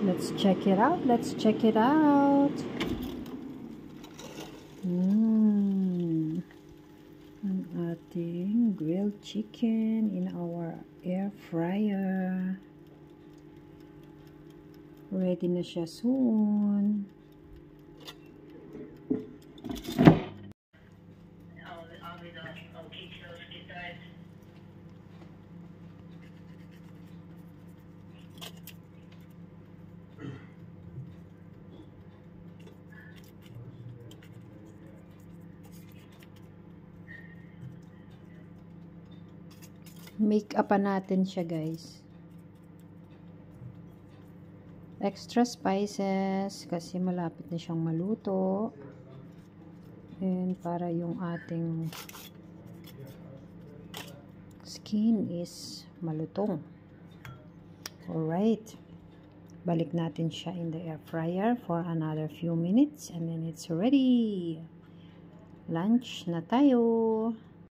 Let's check it out. Let's check it out. Ang ating grilled chicken in our air fryer. Ready na siya soon. Make upan natin siya, guys. Extra spices kasi malapit na siyang maluto. And para yung ating skin is malutong. Alright. Balik natin siya in the air fryer for another few minutes and then it's ready. Lunch na tayo.